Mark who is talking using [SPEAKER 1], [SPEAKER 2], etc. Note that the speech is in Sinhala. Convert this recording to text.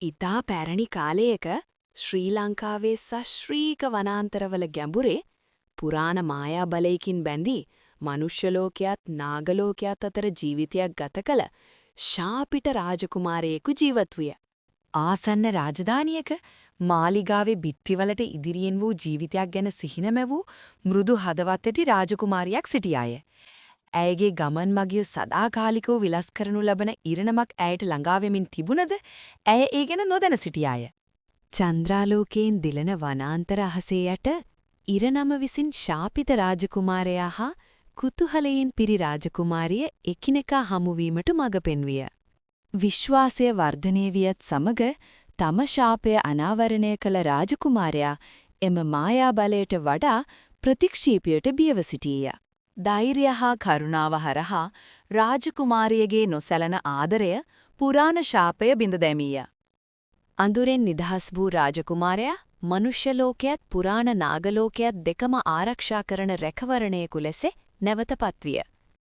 [SPEAKER 1] ඉතා පැරණි කාලයක ශ්‍රී ලංකාවේ සශ්‍රීක වනාන්තරවල ගැඹුරේ පුරාණ මායා බලයකින් බැඳී මනුෂ්‍යලෝකයත් නාගලෝකයත් අතර ජීවිතයක් ගත කළ ශාපිට රාජකුමාරයෙකු ජීවත් විය.
[SPEAKER 2] ආසන්න රාජධානියක මාලිගාවේ බිත්තිවලට ඉදිරියෙන් වූ ජීවිතයක් ගැන සිහිනම වූ මෘදු හදවත් ඇති රාජකුමාරියක් සිටියාය. ඇයගේ ගමන් මගිය සදාකාලිකව විලාස කරනු ලබන ඉරණමක් ඇයට ළඟාවෙමින් තිබුණද ඇය ඒ ගැන නොදැන සිටියාය.
[SPEAKER 1] චන්ද්‍රාලෝකයෙන් දිලන වනාන්තර අහසේ යට ඉරණම විසින් ශාපිත රාජකුමාරයා හා කුතුහලයෙන් පිරි රාජකුමාරිය එකිනෙකා හමුවීමට මඟ පෙන්විය. විශ්වාසය වර්ධනය වියත් සමග තම ශාපය අනාවරණය කළ රාජකුමාරයා එම මායා බලයට වඩා ප්‍රතික්ෂේපයට බියව සිටියේය. ධෛර්ය හා කරුණාව හරහා රාජකුමාරියගේ නොසැලෙන ආදරය පුරාණ ශාපය බිඳ දැමීය. අඳුරෙන් නිදහස් වූ රාජකුමාරයා මනුෂ්‍ය ලෝකයත් පුරාණ නාගලෝකයත් දෙකම ආරක්ෂා කරන රැකවරණයෙකු ලෙස නැවතපත් විය.